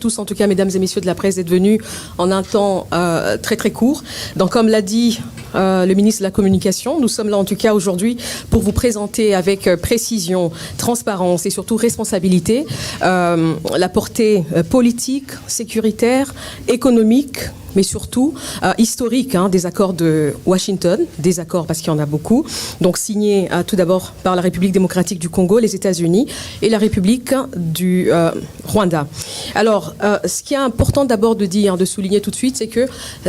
Tous, en tout cas, mesdames et messieurs de la presse, d'être venus en un temps très très court. Donc, comme l'a dit le ministre de la Communication, nous sommes là en tout cas aujourd'hui pour vous présenter avec précision, transparence et surtout responsabilité la portée politique, sécuritaire, économique, mais surtout historique des accords de Washington, des accords parce qu'il y en a beaucoup, donc signés tout d'abord par la République démocratique du Congo, les États-Unis et la République du Rwanda. Alors, ce qui est important d'abord de dire, de souligner tout de suite, c'est que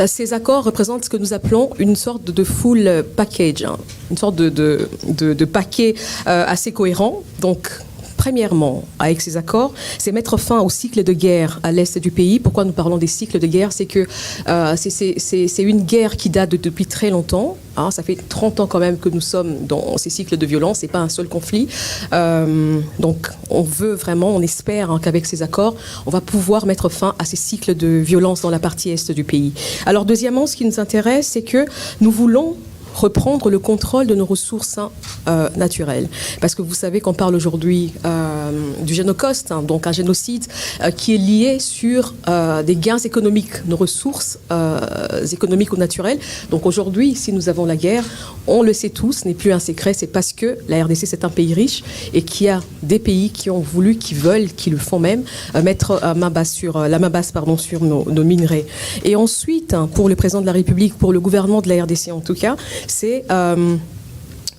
ces accords représentent ce que nous appelons une sorte de full package, une sorte de paquet assez cohérent. Donc, premièrement, avec ces accords, c'est mettre fin au cycle de guerre à l'est du pays. Pourquoi nous parlons des cycles de guerre? C'est que c'est une guerre qui date depuis très longtemps. Ça fait 30 ans quand même que nous sommes dans ces cycles de violence. C'est pas un seul conflit. Donc, on veut vraiment, on espère qu'avec ces accords, on va pouvoir mettre fin à ces cycles de violence dans la partie est du pays. Alors, deuxièmement, ce qui nous intéresse, c'est que nous voulons reprendre le contrôle de nos ressources naturelles. Parce que vous savez qu'on parle aujourd'hui du génocide, donc un génocide qui est lié sur des gains économiques, nos ressources économiques ou naturelles. Donc aujourd'hui, si nous avons la guerre, on le sait tous, ce n'est plus un secret, c'est parce que la RDC c'est un pays riche et qu'il y a des pays qui ont voulu, qui veulent, qui le font même, mettre la main basse sur nos minerais. Et ensuite, pour le président de la République, pour le gouvernement de la RDC en tout cas, c'est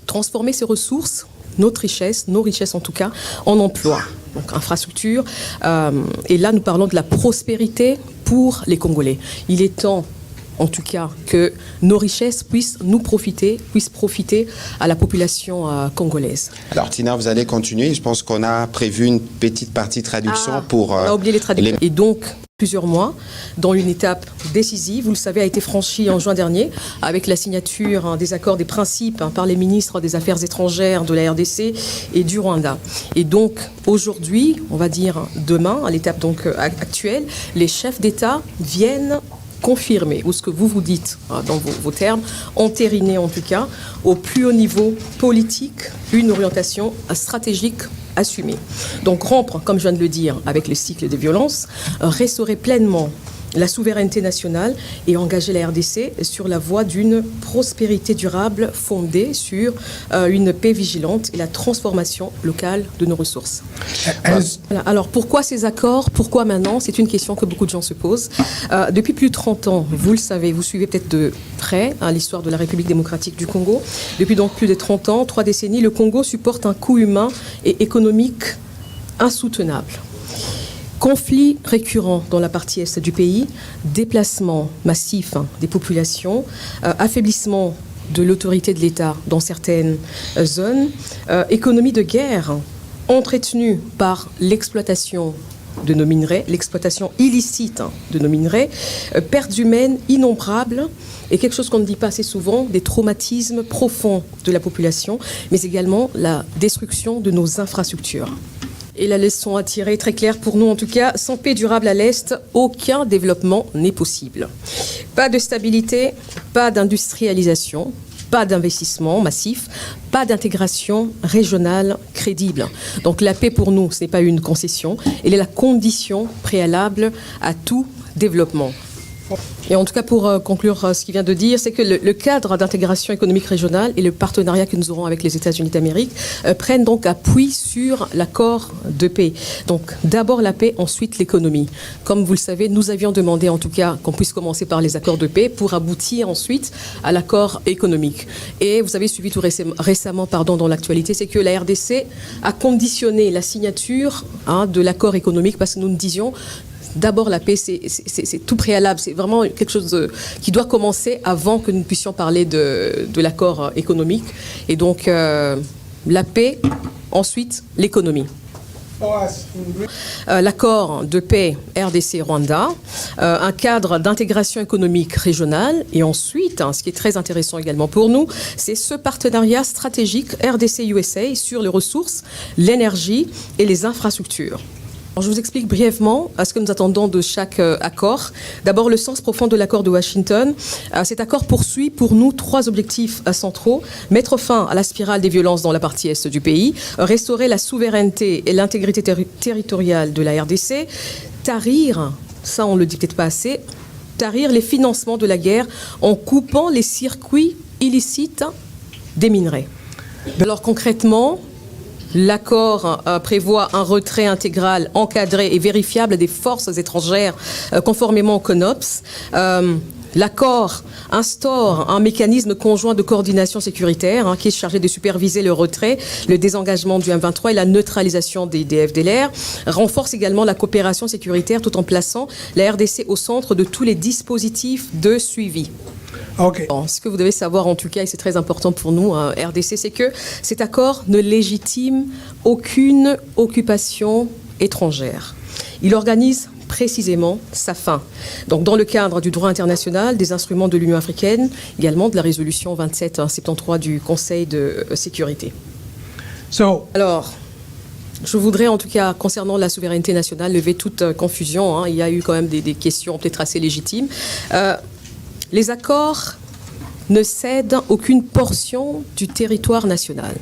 transformer ces ressources, nos richesses en tout cas, en emploi, donc infrastructure. Et là, nous parlons de la prospérité pour les Congolais. Il est temps, en tout cas, que nos richesses puissent profiter à la population congolaise. Alors Tina, vous allez continuer. Je pense qu'on a prévu une petite partie traduction pour... On a oublié les traductions. Et donc, plusieurs mois, dont une étape décisive, vous le savez, a été franchie en juin dernier avec la signature des accords des principes par les ministres des Affaires étrangères de la RDC et du Rwanda. Et donc, aujourd'hui, on va dire demain, à l'étape donc actuelle, les chefs d'État viennent confirmer, ou ce que vous dites dans vos termes, entériner en tout cas, au plus haut niveau politique, une orientation stratégique assumée. Donc rompre, comme je viens de le dire, avec le cycle des violences, restaurer pleinement la souveraineté nationale et engager la RDC sur la voie d'une prospérité durable fondée sur une paix vigilante et la transformation locale de nos ressources. Voilà. Alors pourquoi ces accords? Pourquoi maintenant? C'est une question que beaucoup de gens se posent. Depuis plus de 30 ans, vous le savez, vous suivez peut-être de près l'histoire de la République démocratique du Congo. Depuis donc plus de 30 ans, 3 décennies, le Congo supporte un coût humain et économique insoutenable. Conflits récurrents dans la partie est du pays, déplacement massif des populations, affaiblissement de l'autorité de l'État dans certaines zones, économie de guerre entretenue par l'exploitation de nos minerais, l'exploitation illicite de nos minerais, pertes humaines innombrables et quelque chose qu'on ne dit pas assez souvent, des traumatismes profonds de la population, mais également la destruction de nos infrastructures. Et la leçon à tirer, très claire pour nous en tout cas, sans paix durable à l'Est, aucun développement n'est possible. Pas de stabilité, pas d'industrialisation, pas d'investissement massif, pas d'intégration régionale crédible. Donc la paix pour nous, ce n'est pas une concession, elle est la condition préalable à tout développement. Et en tout cas, pour conclure ce qu'il vient de dire, c'est que le cadre d'intégration économique régionale et le partenariat que nous aurons avec les États-Unis d'Amérique prennent donc appui sur l'accord de paix. Donc d'abord la paix, ensuite l'économie. Comme vous le savez, nous avions demandé en tout cas qu'on puisse commencer par les accords de paix pour aboutir ensuite à l'accord économique. Et vous avez suivi tout récemment dans l'actualité, c'est que la RDC a conditionné la signature de l'accord économique parce que nous nous disions d'abord, la paix, c'est tout préalable. C'est vraiment quelque chose qui doit commencer avant que nous puissions parler de l'accord économique. Et donc, la paix, ensuite, l'économie. L'accord de paix RDC-Rwanda, un cadre d'intégration économique régionale et ensuite, ce qui est très intéressant également pour nous, c'est ce partenariat stratégique RDC-USA sur les ressources, l'énergie et les infrastructures. Alors, je vous explique brièvement ce que nous attendons de chaque accord. D'abord, le sens profond de l'accord de Washington. Cet accord poursuit pour nous 3 objectifs centraux. Mettre fin à la spirale des violences dans la partie est du pays, restaurer la souveraineté et l'intégrité territoriale de la RDC, tarir, ça on ne le dit peut-être pas assez, tarir les financements de la guerre en coupant les circuits illicites des minerais. Alors concrètement, l'accord prévoit un retrait intégral, encadré et vérifiable des forces étrangères conformément au CONOPS. L'accord instaure un mécanisme conjoint de coordination sécuritaire qui est chargé de superviser le retrait, le désengagement du M23 et la neutralisation des FDLR. Renforce également la coopération sécuritaire tout en plaçant la RDC au centre de tous les dispositifs de suivi. Okay. Bon, ce que vous devez savoir en tout cas, et c'est très important pour nous, RDC, c'est que cet accord ne légitime aucune occupation étrangère. Il organise précisément sa fin. Donc, dans le cadre du droit international, des instruments de l'Union africaine, également de la résolution 2773 du Conseil de sécurité. Alors, je voudrais en tout cas, concernant la souveraineté nationale, lever toute confusion. Il y a eu quand même des questions peut-être assez légitimes. Les accords ne cèdent aucune portion du territoire national.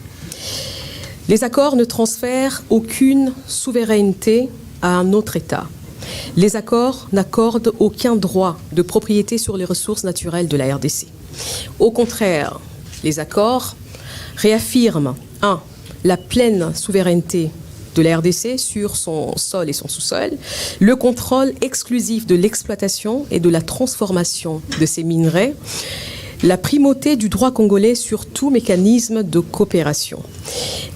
Les accords ne transfèrent aucune souveraineté à un autre État. Les accords n'accordent aucun droit de propriété sur les ressources naturelles de la RDC. Au contraire, les accords réaffirment, 1. La pleine souveraineté de la RDC sur son sol et son sous-sol, le contrôle exclusif de l'exploitation et de la transformation de ces minerais, la primauté du droit congolais sur tout mécanisme de coopération.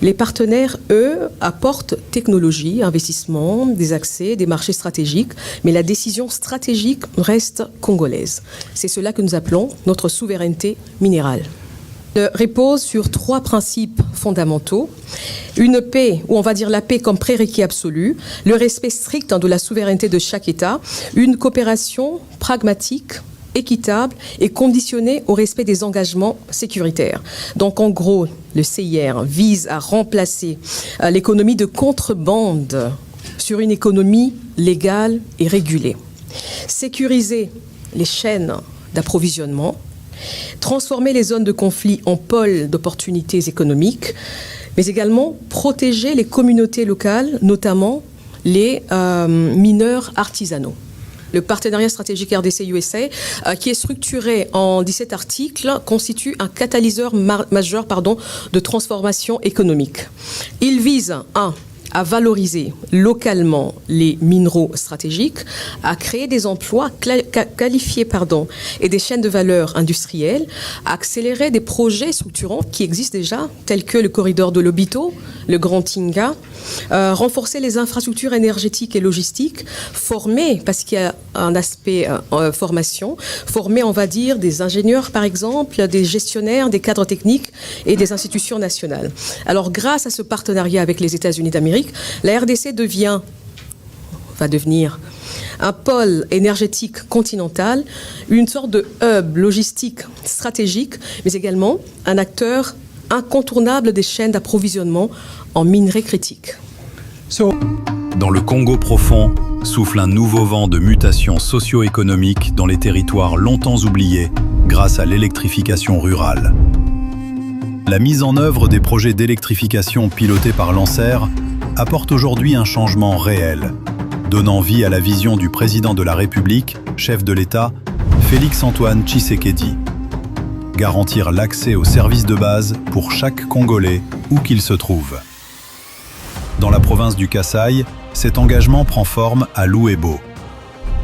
Les partenaires, eux, apportent technologie, investissement, des accès, des marchés stratégiques, mais la décision stratégique reste congolaise. C'est cela que nous appelons notre souveraineté minérale. Repose sur 3 principes fondamentaux. Une paix, ou on va dire la paix comme prérequis absolu, le respect strict de la souveraineté de chaque État, une coopération pragmatique, équitable et conditionnée au respect des engagements sécuritaires. Donc en gros, le CIR vise à remplacer l'économie de contrebande sur une économie légale et régulée. Sécuriser les chaînes d'approvisionnement, transformer les zones de conflit en pôles d'opportunités économiques, mais également protéger les communautés locales, notamment les mineurs artisanaux. Le partenariat stratégique RDC-USA, qui est structuré en 17 articles, constitue un catalyseur majeur de transformation économique. Il vise, 1. À valoriser localement les minéraux stratégiques, à créer des emplois qualifiés et des chaînes de valeur industrielles, à accélérer des projets structurants qui existent déjà, tels que le corridor de Lobito, le Grand Tinga, renforcer les infrastructures énergétiques et logistiques, former, parce qu'il y a un aspect formation, former, on va dire, des ingénieurs, par exemple, des gestionnaires, des cadres techniques et des institutions nationales. Alors, grâce à ce partenariat avec les États-Unis d'Amérique, la RDC va devenir un pôle énergétique continental, une sorte de hub logistique stratégique, mais également un acteur incontournable des chaînes d'approvisionnement en minerais critiques. Dans le Congo profond, souffle un nouveau vent de mutation socio-économique dans les territoires longtemps oubliés grâce à l'électrification rurale. La mise en œuvre des projets d'électrification pilotés par Lancer apporte aujourd'hui un changement réel, donnant vie à la vision du président de la République, chef de l'État, Félix-Antoine Tshisekedi. Garantir l'accès aux services de base pour chaque Congolais, où qu'il se trouve. Dans la province du Kasaï, cet engagement prend forme à Louébo.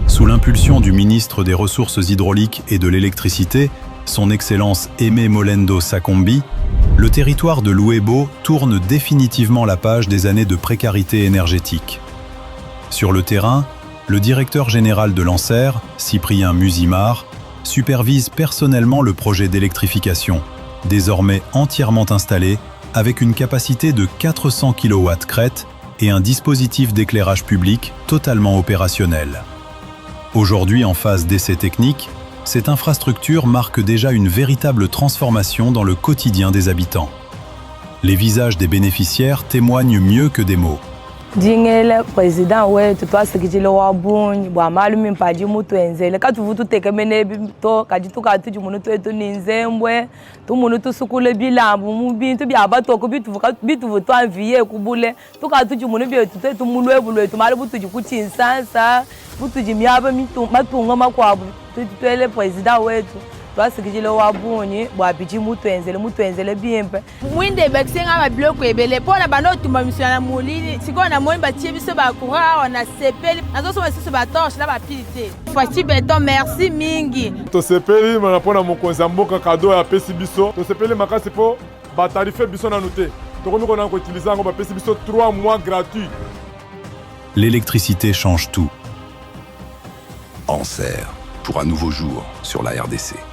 Sous l'impulsion du ministre des Ressources hydrauliques et de l'électricité, son Excellence Aimé Molendo Sakombi, le territoire de Louébo tourne définitivement la page des années de précarité énergétique. Sur le terrain, le directeur général de Lancer, Cyprien Musimar, supervise personnellement le projet d'électrification, désormais entièrement installé, avec une capacité de 400 kW crête et un dispositif d'éclairage public totalement opérationnel. Aujourd'hui en phase d'essai technique, cette infrastructure marque déjà une véritable transformation dans le quotidien des habitants. Les visages des bénéficiaires témoignent mieux que des mots. Dingele président wetu twasikijile wabunyi bwa malumi mpaji mutu enzele katuvutu tekemene to kajitu katuji munu twetu ninzembwe tumunu tusukule bilambu mubintu byabatoko bituvu twanviye kubule tukatuji munu byetu twetu mulwebu lwetu mali butuji kuchinsansa butuji myaba matunga makwabu twele président wetu twasikijile wabunyi bwapiji mutu enzele bimpe mwinde bakisenga mabiloko ebele pona banotuma misana mulini siko na moni batie biso bakura wana sepeli nazosoma biso batorche na bapilite fati beton merci mingi tosepeli mana pona mokonzi ya mboka kado ya pesi biso tosepeli makasi po batarife biso nanu te tokomi kona koutilize yango bapesi biso 3 mois gratuits. L'électricité change tout. En serre pour un nouveau jour sur la RDC.